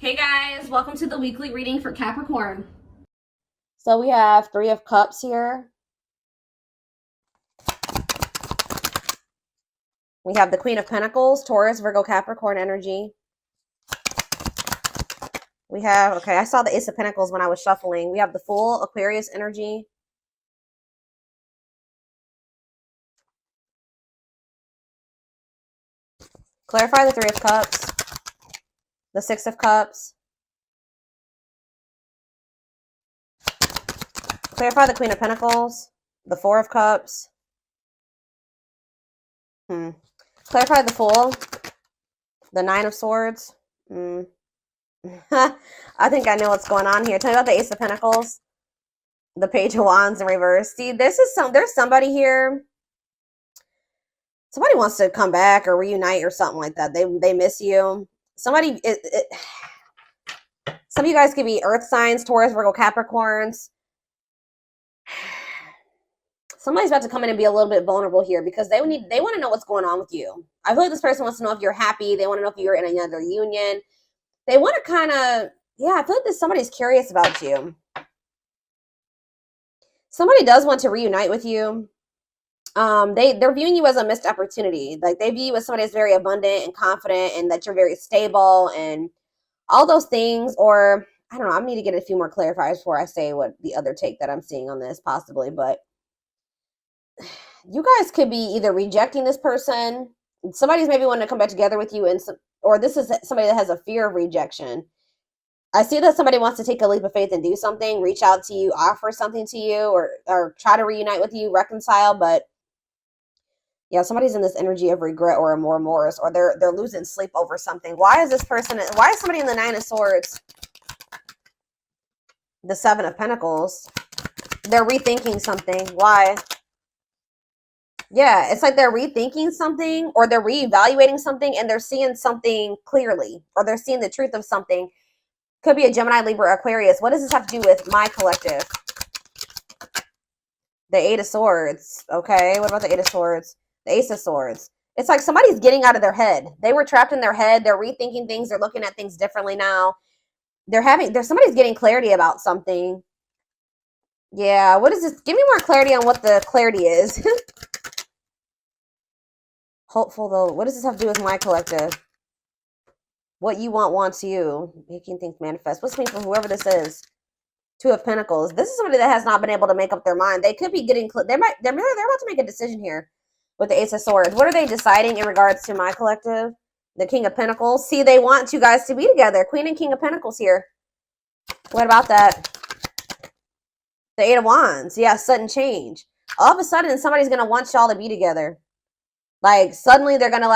Hey guys, welcome to the weekly reading for Capricorn. So we have Three of Cups here. We have the Queen of Pentacles, Taurus, Virgo, Capricorn energy. We have, okay, I saw the Ace of Pentacles when I was shuffling. We have the Fool, Aquarius energy. Clarify the Three of Cups, the Six of Cups. Clarify the Queen of Pentacles, the Four of Cups. Clarify the Fool, the Nine of Swords. I think I know what's going on here. Tell me about the Ace of Pentacles, the Page of Wands in reverse. See, there's somebody here. Somebody wants to come back or reunite or something like that. They miss you. Some of you guys could be earth signs, Taurus, Virgo, Capricorns. Somebody's about to come in and be a little bit vulnerable here because they want to know what's going on with you. I feel like this person wants to know if you're happy. They want to know if you're in another union. They want to kind of, yeah, I feel like somebody's curious about you. Somebody does want to reunite with you. They're viewing you as a missed opportunity. Like they view you as somebody that's very abundant and confident and that you're very stable and all those things. Or I don't know, I need to get a few more clarifiers before I say what the other take that I'm seeing on this possibly. But you guys could be either rejecting this person. Somebody's maybe wanting to come back together with you, or this is somebody that has a fear of rejection. I see that somebody wants to take a leap of faith and do something, reach out to you, offer something to you, or try to reunite with you, reconcile. But yeah, somebody's in this energy of regret or remorse, or they're losing sleep over something. Why is somebody in the Nine of Swords? The Seven of Pentacles. They're rethinking something. Why? Yeah, it's like they're rethinking something or they're reevaluating something and they're seeing something clearly or they're seeing the truth of something. Could be a Gemini, Libra, Aquarius. What does this have to do with my collective? The Eight of Swords. Okay, what about the Eight of Swords? The Ace of Swords. It's like somebody's getting out of their head. They were trapped in their head. They're rethinking things. They're looking at things differently now. Somebody's getting clarity about something. Yeah, what is this? Give me more clarity on what the clarity is. Hopeful though. What does this have to do with my collective? What you want wants you. Making things manifest. What's this mean for whoever this is? Two of Pentacles. This is somebody that has not been able to make up their mind. They could be getting. They're about to make a decision here with the Ace of Swords. What are they deciding in regards to my collective? The King of Pentacles. See, they want you guys to be together. Queen and King of Pentacles here. What about that? The Eight of Wands. Yeah, sudden change. All of a sudden, somebody's gonna want y'all to be together. Like suddenly they're gonna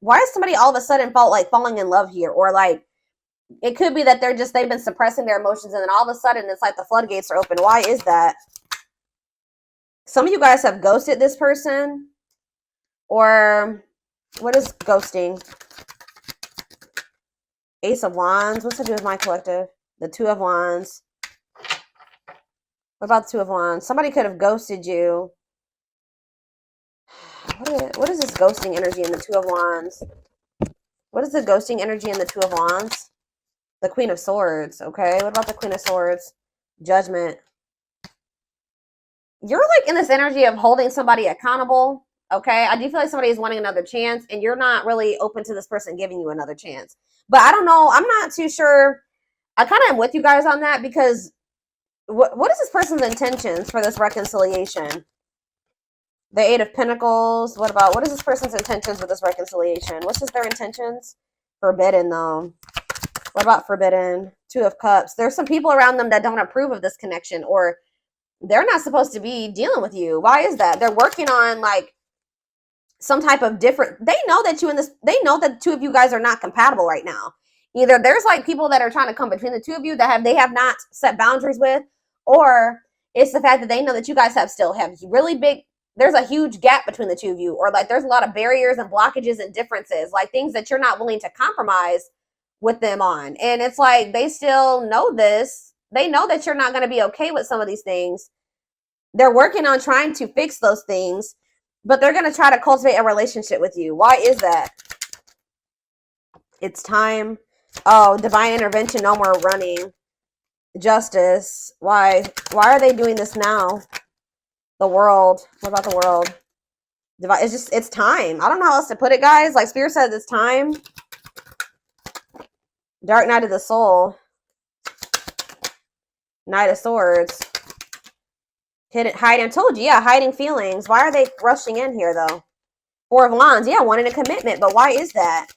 why is somebody all of a sudden falling in love here? Or like it could be that they've been suppressing their emotions and then all of a sudden it's like the floodgates are open. Why is that? Some of you guys have ghosted this person. Or what is ghosting? Ace of Wands. What's to do with my collective? The Two of Wands. What about the Two of Wands? Somebody could have ghosted you. What is this ghosting energy in the Two of Wands? What is the ghosting energy in the Two of Wands? The Queen of Swords. Okay, what about the Queen of Swords? Judgment. You're like in this energy of holding somebody accountable. Okay, I do feel like somebody is wanting another chance and you're not really open to this person giving you another chance. But I don't know. I'm not too sure. I kind of am with you guys on that because what is this person's intentions for this reconciliation? The Eight of Pentacles. What is this person's intentions with this reconciliation? What's their intentions? Forbidden, though. What about forbidden? Two of Cups. There's some people around them that don't approve of this connection, or they're not supposed to be dealing with you. Why is that? They're working on some type of different. They know that they know that the two of you guys are not compatible right now. Either there's people that are trying to come between the two of you that they have not set boundaries with, or it's the fact that they know that you guys still have really big. There's a huge gap between the two of you, or there's a lot of barriers and blockages and differences, things that you're not willing to compromise with them on. And it's they still know this. They know that you're not going to be okay with some of these things. They're working on trying to fix those things, but they're going to try to cultivate a relationship with you. Why is that? It's time. Oh, divine intervention, no more running. Justice. Why? Why are they doing this now? The world. What about the world? It's just, it's time. I don't know how else to put it, guys. Like Spirit said, it's time. Dark Night of the Soul. Knight of Swords. Hiding. Told you, yeah, hiding feelings. Why are they rushing in here, though? Four of Wands. Yeah, wanting a commitment, but why is that?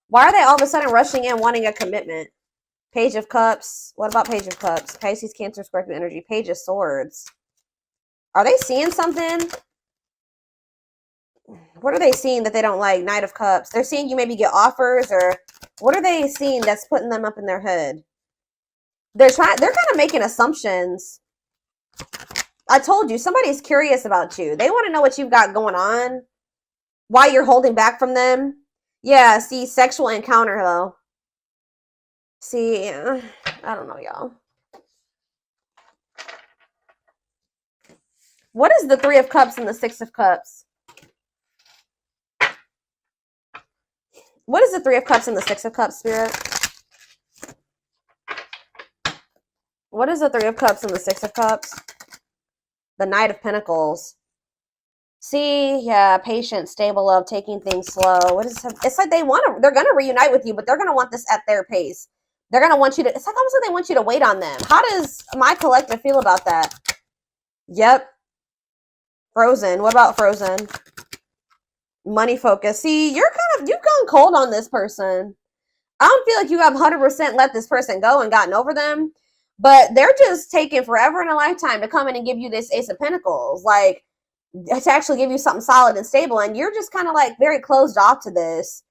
Why are they all of a sudden rushing in wanting a commitment? Page of Cups. What about Page of Cups? Pisces, Cancer, Scorpio energy. Page of Swords. Are they seeing something? What are they seeing that they don't like? Knight of Cups. They're seeing you maybe get offers, or what are they seeing that's putting them up in their head? They're kind of making assumptions. I told you, somebody's curious about you. They want to know what you've got going on. Why you're holding back from them. Yeah, see, sexual encounter, though. See, I don't know, y'all. What is the Three of Cups and the Six of Cups? What is the Three of Cups and the Six of Cups, Spirit? What is the Three of Cups and the Six of Cups? The Knight of Pentacles. See, yeah, patient, stable love, taking things slow. What is it? It's like they're going to reunite with you, but they're going to want this at their pace. They're going to want you to, it's like almost like they want you to wait on them. How does my collective feel about that? Yep. Frozen. What about Frozen? Money focus. See, you've gone cold on this person. I don't feel like you have 100% let this person go and gotten over them, but they're just taking forever and a lifetime to come in and give you this Ace of Pentacles, like to actually give you something solid and stable, and you're just kind of like very closed off to this.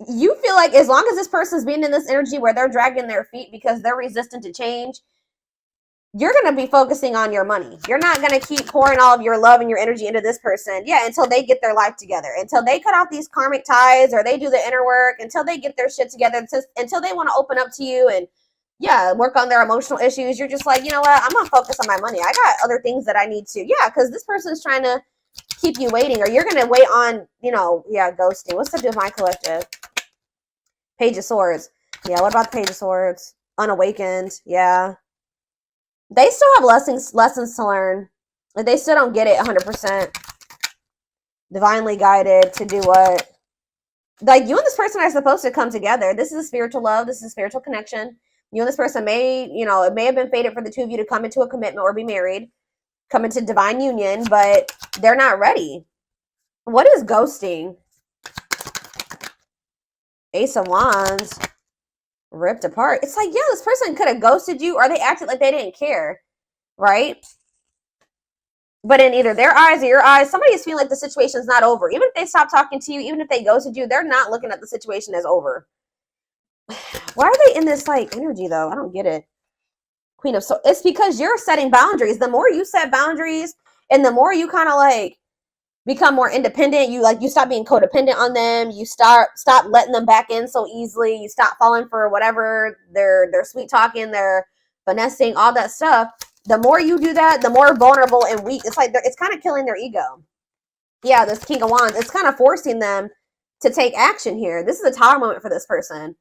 You feel like as long as this person's being in this energy where they're dragging their feet because they're resistant to change, you're going to be focusing on your money. You're not going to keep pouring all of your love and your energy into this person. Yeah, until they get their life together. Until they cut off these karmic ties, or they do the inner work. Until they get their shit together. Until they want to open up to you and, yeah, work on their emotional issues. You're just like, you know what? I'm going to focus on my money. I got other things that I need to. Yeah, because this person's trying to keep you waiting. Or you're going to wait on, you know, yeah, ghosting. What's up with my collective? Page of Swords. Yeah, what about the Page of Swords? Unawakened. Yeah. They still have lessons to learn. Like, they still don't get it 100%. Divinely guided to do what? Like, you and this person are supposed to come together. This is a spiritual love. This is a spiritual connection. You and this person may, you know, it may have been fated for the two of you to come into a commitment or be married, come into divine union, but they're not ready. What is ghosting? Ace of Wands. Ripped apart. It's like, yeah, this person could have ghosted you, or they acted like they didn't care, right? But in either their eyes or your eyes, somebody is feeling like the situation's not over. Even if they stop talking to you, even if they ghosted you, they're not looking at the situation as over. Why are they in this like energy though? I don't get it. Queen of Swords. It's because you're setting boundaries. The more you set boundaries, and the more you kind of like become more independent, you stop being codependent on them. You stop letting them back in so easily. You stop falling for whatever they're sweet talking, they're finessing, all that stuff. The more you do that, the more vulnerable and weak. It's like it's kind of killing their ego. Yeah, this King of Wands, it's kind of forcing them to take action here. This is a Tower moment for this person.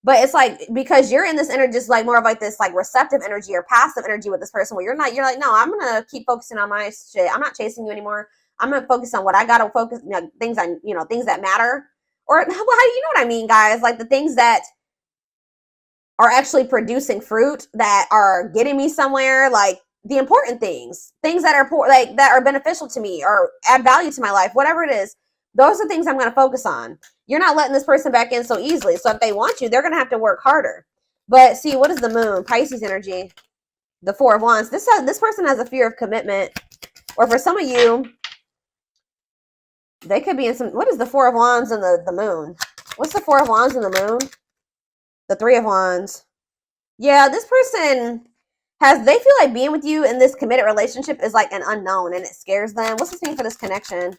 But it's like, because you're in this energy, just like more of like this like receptive energy or passive energy with this person, where you're like, no, I'm gonna keep focusing on my shit. I'm not chasing you anymore. I'm gonna focus on what I gotta focus, you know, things that matter, or how, you know what I mean, guys, like the things that are actually producing fruit, that are getting me somewhere, like the important things that are that are beneficial to me or add value to my life, whatever it is. Those are things I'm gonna focus on. You're not letting this person back in so easily. So if they want you, they're gonna have to work harder. But see, what is the Moon? Pisces energy. The Four of Wands. This person has a fear of commitment, or for some of you, they could be in some. What is the Four of Wands and the Moon? What's the Four of Wands and the Moon? The Three of Wands. Yeah, this person they feel like being with you in this committed relationship is like an unknown, and it scares them. What's the thing for this connection?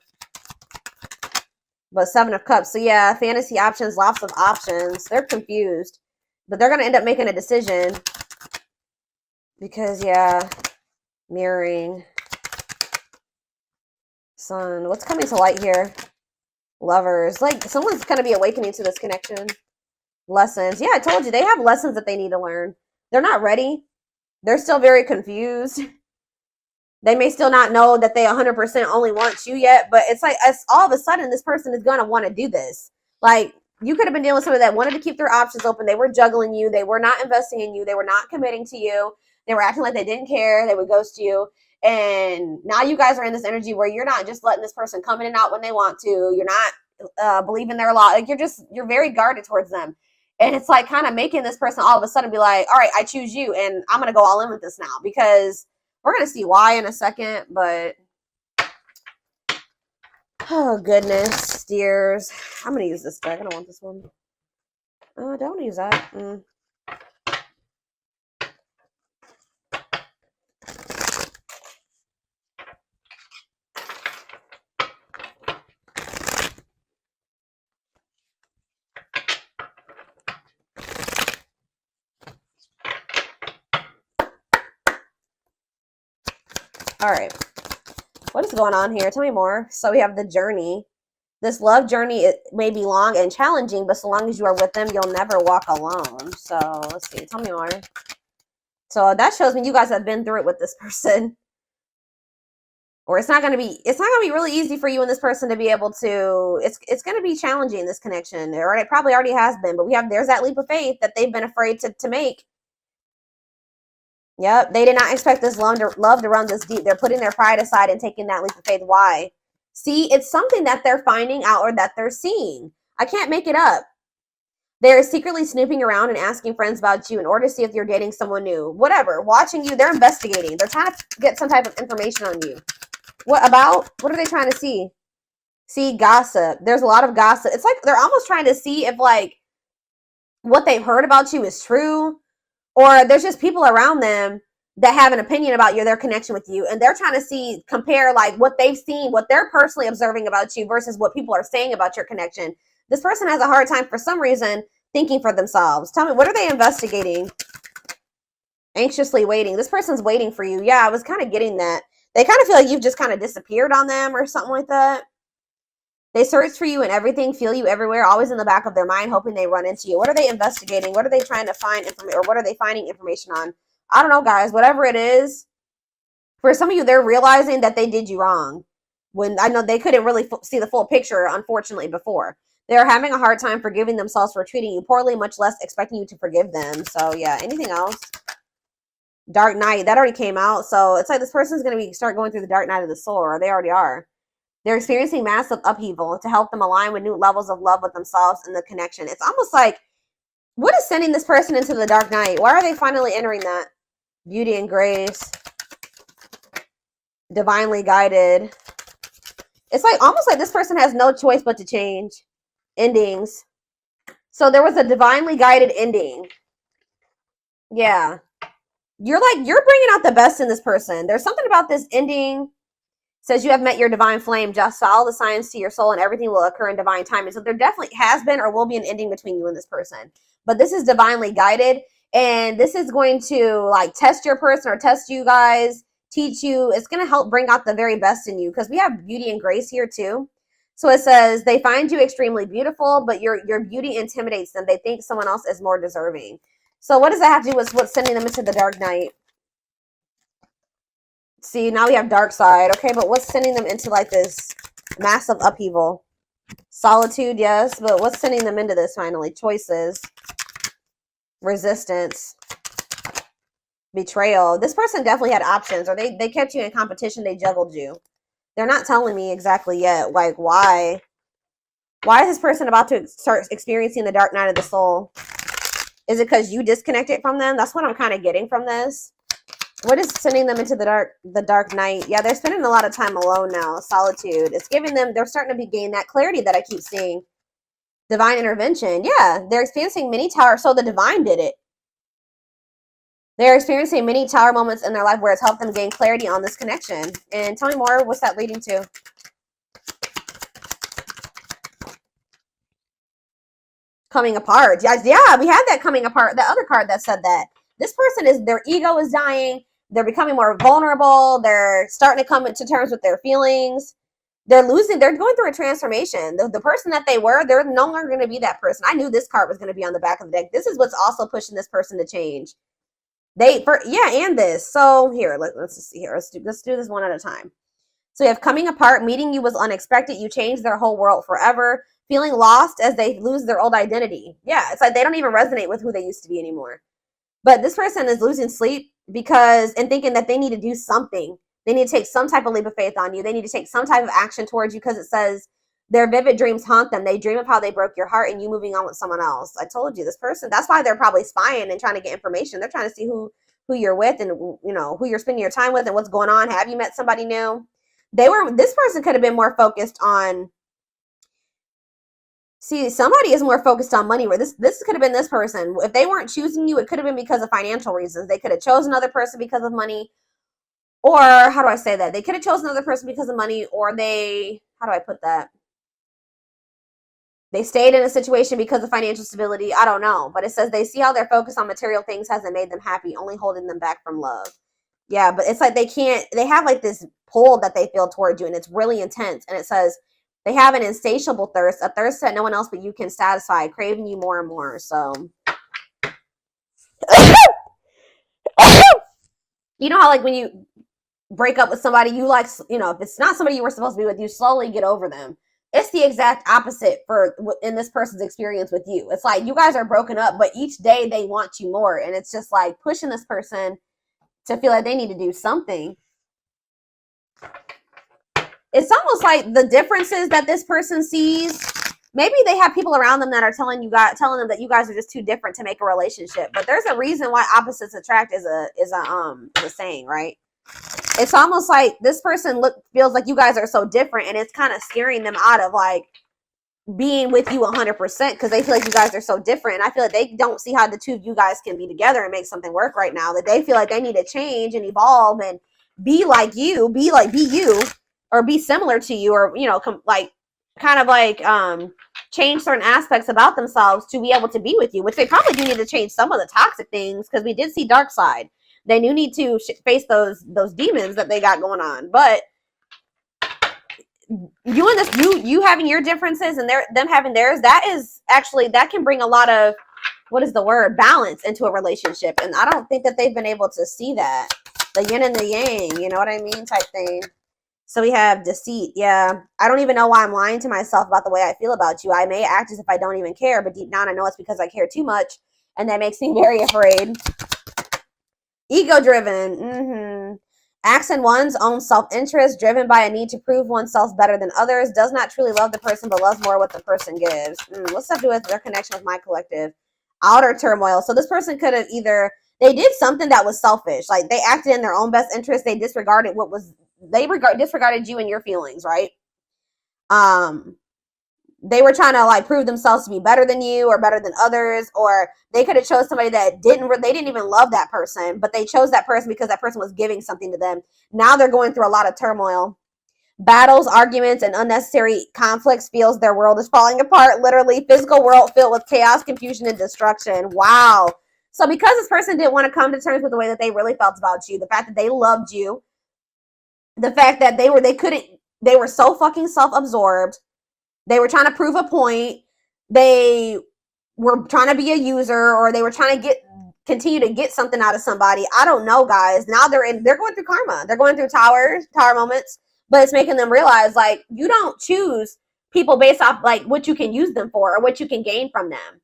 But Seven of Cups. So yeah, fantasy options, lots of options. They're confused, but they're going to end up making a decision because, yeah, mirroring. Sun. What's coming to light here? Lovers. Like, someone's going to be awakening to this connection. Lessons. Yeah, I told you. They have lessons that they need to learn. They're not ready. They're still very confused. They may still not know that they 100% only want you yet, but it's like all of a sudden this person is going to want to do this. Like, you could have been dealing with somebody that wanted to keep their options open. They were juggling you. They were not investing in you. They were not committing to you. They were acting like they didn't care. They would ghost you. And now you guys are in this energy where you're not just letting this person come in and out when they want to. You're not believing their law. Like, you're very guarded towards them. And it's like kind of making this person all of a sudden be like, all right, I choose you. And I'm going to go all in with this now, because we're going to see why in a second. But, oh, goodness, dears. I'm going to use this deck. I don't want this one. Don't use that. All right. What is going on here? Tell me more. So we have the journey. This love journey, it may be long and challenging, but so long as you are with them, you'll never walk alone. So let's see. Tell me more. So that shows me you guys have been through it with this person. Or it's not going to be really easy for you and this person to be able to, it's going to be challenging, this connection. Or it probably already has been, but there's that leap of faith that they've been afraid to make. Yep, they did not expect this love to run this deep. They're putting their pride aside and taking that leap of faith. Why? See, it's something that they're finding out or that they're seeing. I can't make it up. They're secretly snooping around and asking friends about you in order to see if you're dating someone new. Whatever, watching you, they're investigating. They're trying to get some type of information on you. What about? What are they trying to see? See, gossip. There's a lot of gossip. It's like they're almost trying to see if, like, what they've heard about you is true. Or there's just people around them that have an opinion about their connection with you. And they're trying to compare like what they've seen, what they're personally observing about you versus what people are saying about your connection. This person has a hard time for some reason thinking for themselves. Tell me, what are they investigating? Anxiously waiting. This person's waiting for you. Yeah, I was kind of getting that. They kind of feel like you've just kind of disappeared on them or something like that. They search for you and everything, feel you everywhere, always in the back of their mind, hoping they run into you. What are they investigating? What are they trying to find information, or what are they finding information on? I don't know, guys. Whatever it is, for some of you, they're realizing that they did you wrong. When I know they couldn't really see the full picture, unfortunately, before. They're having a hard time forgiving themselves for treating you poorly, much less expecting you to forgive them. So, yeah. Anything else? Dark night. That already came out. So, it's like this person's going to start going through the dark night of the soul, or they already are. They're experiencing massive upheaval to help them align with new levels of love with themselves and the connection. It's almost like, what is sending this person into the dark night? Why are they finally entering that? Beauty and grace. Divinely guided. It's like almost like this person has no choice but to change. Endings. So there was a divinely guided ending. Yeah. You're bringing out the best in this person. There's something about this ending. Says you have met your divine flame. Just follow the signs to your soul and everything will occur in divine timing. So there definitely has been or will be an ending between you and this person. But this is divinely guided. And this is going to like test your person or test you guys, teach you. It's going to help bring out the very best in you, because we have beauty and grace here too. So it says they find you extremely beautiful, but your beauty intimidates them. They think someone else is more deserving. So what does that have to do with what's sending them into the dark night? See, now we have dark side. Okay, but what's sending them into like this massive upheaval? Solitude, yes, but what's sending them into this finally? Choices. Resistance. Betrayal. This person definitely had options, or they kept you in competition. They juggled you. They're not telling me exactly yet. Like, why? Why is this person about to start experiencing the dark night of the soul? Is it because you disconnected from them? That's what I'm kind of getting from this. What is sending them into the dark night? Yeah, they're spending a lot of time alone now. Solitude. It's giving them, they're starting to gain that clarity that I keep seeing. Divine intervention. Yeah, they're experiencing many tower. So the divine did it. They're experiencing many tower moments in their life where it's helped them gain clarity on this connection. And tell me more. What's that leading to? Coming apart. Yeah, we had that coming apart. The other card that said that. This person is, their ego is dying. They're becoming more vulnerable. They're starting to come to terms with their feelings. they're going through a transformation. The person that they were, they're no longer going to be that person. I knew this card was going to be on the back of the deck. This is what's also pushing this person to change. And this. So here, let's just see here. Let's do this one at a time. So you have coming apart, meeting you was unexpected. You changed their whole world forever. Feeling lost as they lose their old identity. Yeah, it's like they don't even resonate with who they used to be anymore. But this person is losing sleep and thinking that they need to do something. They need to take some type of leap of faith on you. They need to take some type of action towards you because it says their vivid dreams haunt them. They dream of how they broke your heart and you moving on with someone else. I told you, this person, that's why they're probably spying and trying to get information. They're trying to see who you're with and, you know, who you're spending your time with and what's going on. Have you met somebody new? This person could have been more focused on, somebody is more focused on money, where this could have been this person. If they weren't choosing you, it could have been because of financial reasons. They could have chosen another person because of money. Or how do I say that? They could have chosen another person because of money, or how do I put that? They stayed in a situation because of financial stability. I don't know. But it says they see how their focus on material things hasn't made them happy, only holding them back from love. Yeah, but it's like they have like this pull that they feel towards you, and it's really intense. And it says they have an insatiable thirst, a thirst that no one else but you can satisfy, craving you more and more. So, you know how like when you break up with somebody, you like, you know, if it's not somebody you were supposed to be with, you slowly get over them. It's the exact opposite in this person's experience with you. It's like you guys are broken up, but each day they want you more. And it's just like pushing this person to feel like they need to do something. It's almost like the differences that this person sees. Maybe they have people around them that are telling them that you guys are just too different to make a relationship. But there's a reason why opposites attract is a saying, right? It's almost like this person feels like you guys are so different, and it's kind of scaring them out of like being with you 100% because they feel like you guys are so different. And I feel like they don't see how the two of you guys can be together and make something work right now. That they feel like they need to change and evolve and be like you, be you, or be similar to you, or you know, change certain aspects about themselves to be able to be with you. Which they probably do need to change some of the toxic things because we did see dark side. They do need to face those demons that they got going on. But you having your differences and them having theirs, that can bring a lot of, balance into a relationship. And I don't think that they've been able to see that. The yin and the yang, you know what I mean, type thing. So we have deceit. Yeah. I don't even know why I'm lying to myself about the way I feel about you. I may act as if I don't even care, but deep down I know it's because I care too much. And that makes me very afraid. Ego-driven. Acts in one's own self-interest, driven by a need to prove oneself better than others, does not truly love the person, but loves more what the person gives. What's that to do with their connection with my collective? Outer turmoil. So this person could have they did something that was selfish. Like they acted in their own best interest. They disregarded disregarded you and your feelings, right? They were trying to like prove themselves to be better than you or better than others, or they could have chose somebody that they didn't even love that person, but they chose that person because that person was giving something to them. Now they're going through a lot of turmoil. Battles, arguments, and unnecessary conflicts feels their world is falling apart. Literally, physical world filled with chaos, confusion, and destruction. Wow. So because this person didn't want to come to terms with the way that they really felt about you, the fact that they loved you, the fact that they were so fucking self-absorbed. They were trying to prove a point. They were trying to be a user, or they were trying to continue to get something out of somebody. I don't know, guys. Now they're going through karma. They're going through tower moments, but it's making them realize like you don't choose people based off like what you can use them for or what you can gain from them.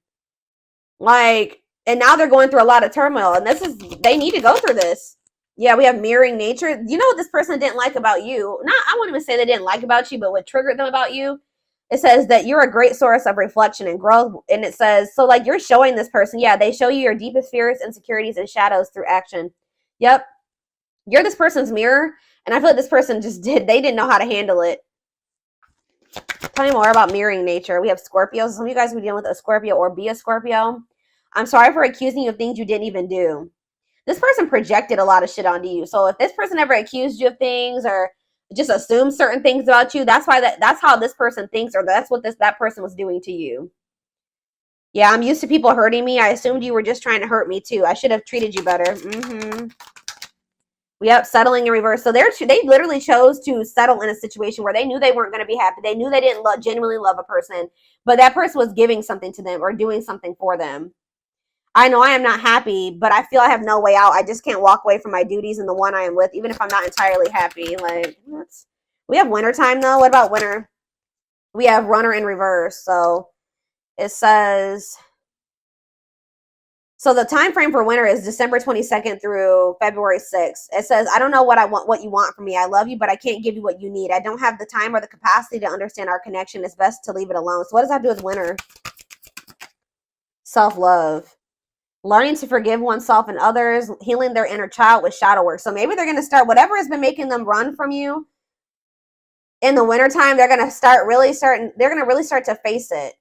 Like, and now they're going through a lot of turmoil, and they need to go through this. Yeah, we have mirroring nature. You know what this person didn't like about you? I wouldn't even say they didn't like about you, but what triggered them about you? It says that you're a great source of reflection and growth. And it says, so like you're showing this person, yeah, they show you your deepest fears, insecurities, and shadows through action. Yep. You're this person's mirror. And I feel like this person they didn't know how to handle it. Tell me more about mirroring nature. We have Scorpios. Some of you guys will be dealing with a Scorpio or be a Scorpio. I'm sorry for accusing you of things you didn't even do. This person projected a lot of shit onto you. So if this person ever accused you of things or just assume certain things about you, that's how this person thinks, or that's what that person was doing to you. Yeah, I'm used to people hurting me. I assumed you were just trying to hurt me too. I should have treated you better. Yep, settling in reverse. So they literally chose to settle in a situation where they knew they weren't going to be happy. They knew they didn't genuinely love a person, but that person was giving something to them or doing something for them. I know I am not happy, but I feel I have no way out. I just can't walk away from my duties and the one I am with, even if I'm not entirely happy. Like, we have winter time though. What about winter? We have runner in reverse. So it says, so the time frame for winter is December 22nd through February 6th. It says, I don't know what you want from me. I love you, but I can't give you what you need. I don't have the time or the capacity to understand our connection. It's best to leave it alone. So what does that do with winter? Self-love. Learning to forgive oneself and others, healing their inner child with shadow work. So maybe they're going to start, whatever has been making them run from you in the wintertime, they're going to really start to face it.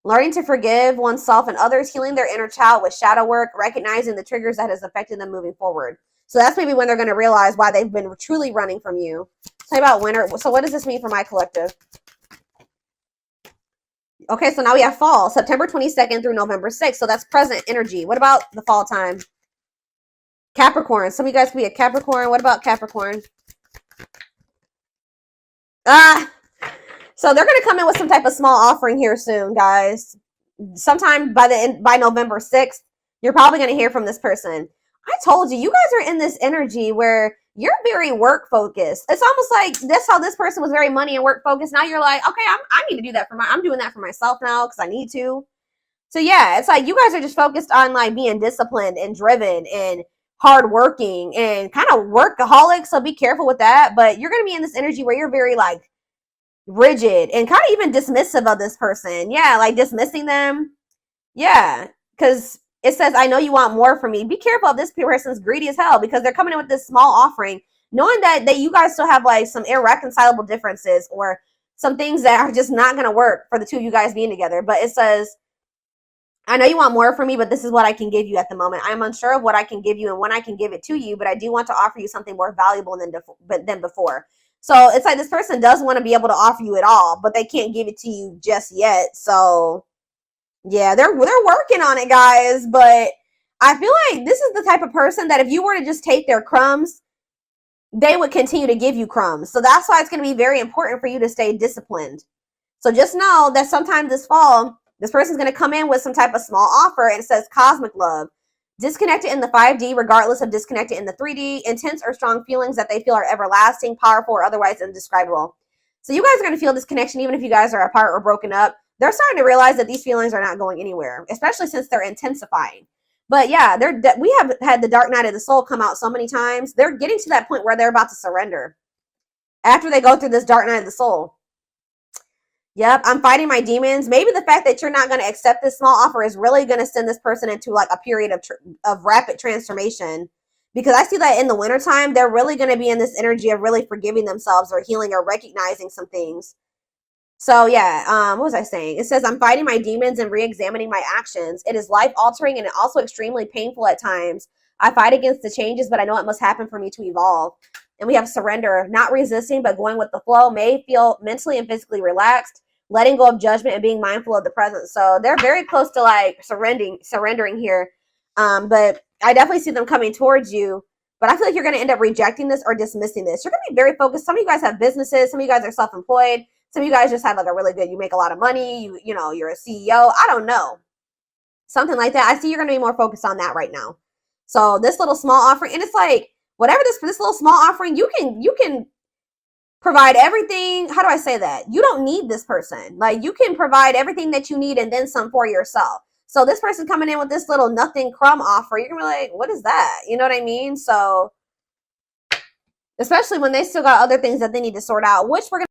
Learning to forgive oneself and others, healing their inner child with shadow work, recognizing the triggers that has affected them moving forward. So that's maybe when they're going to realize why they've been truly running from you. Tell me about winter. So what does this mean for my collective? Okay, so now we have fall, September 22nd through November 6th. So that's present energy. What about the fall time? Capricorn. Some of you guys could be a Capricorn. What about Capricorn? So they're going to come in with some type of small offering here soon, guys. Sometime by November 6th, you're probably going to hear from this person. I told you, you guys are in this energy where you're very work focused. It's almost like that's how this person was very money and work focused. Now you're like, okay, I need to do that I'm doing that for myself now because I need to. So yeah, it's like you guys are just focused on like being disciplined and driven and hardworking and kind of workaholic. So be careful with that. But you're going to be in this energy where you're very like rigid and kind of even dismissive of this person. Yeah, like dismissing them. Yeah, because it says, I know you want more from me. Be careful if this person's greedy as hell because they're coming in with this small offering, knowing that you guys still have like some irreconcilable differences or some things that are just not going to work for the two of you guys being together. But it says, I know you want more from me, but this is what I can give you at the moment. I'm unsure of what I can give you and when I can give it to you, but I do want to offer you something more valuable than before. So it's like this person does want to be able to offer you it all, but they can't give it to you just yet. So yeah, they're working on it, guys. But I feel like this is the type of person that if you were to just take their crumbs, they would continue to give you crumbs. So that's why it's going to be very important for you to stay disciplined. So just know that sometime this fall, this person's going to come in with some type of small offer and it says cosmic love. Disconnected in the 5D, regardless of disconnected in the 3D, intense or strong feelings that they feel are everlasting, powerful, or otherwise indescribable. So you guys are going to feel this connection even if you guys are apart or broken up. They're starting to realize that these feelings are not going anywhere, especially since they're intensifying. But yeah, we have had the dark night of the soul come out so many times. They're getting to that point where they're about to surrender after they go through this dark night of the soul. Yep, I'm fighting my demons. Maybe the fact that you're not going to accept this small offer is really going to send this person into like a period of rapid transformation. Because I see that in the wintertime, they're really going to be in this energy of really forgiving themselves or healing or recognizing some things. So yeah, what was I saying? It says, I'm fighting my demons and re-examining my actions. It is life-altering and also extremely painful at times. I fight against the changes, but I know it must happen for me to evolve. And we have surrender, not resisting, but going with the flow, may feel mentally and physically relaxed, letting go of judgment and being mindful of the present. So they're very close to like surrendering here. But I definitely see them coming towards you. But I feel like you're going to end up rejecting this or dismissing this. You're going to be very focused. Some of you guys have businesses. Some of you guys are self-employed. Some of you guys just have like a really good, you make a lot of money. You know, you're a CEO. I don't know. Something like that. I see you're going to be more focused on that right now. So this little small offering, and it's like, whatever this little small offering, you can provide everything. How do I say that? You don't need this person. Like you can provide everything that you need and then some for yourself. So this person coming in with this little nothing crumb offer, you're gonna be like, what is that? You know what I mean? So especially when they still got other things that they need to sort out, which we're gonna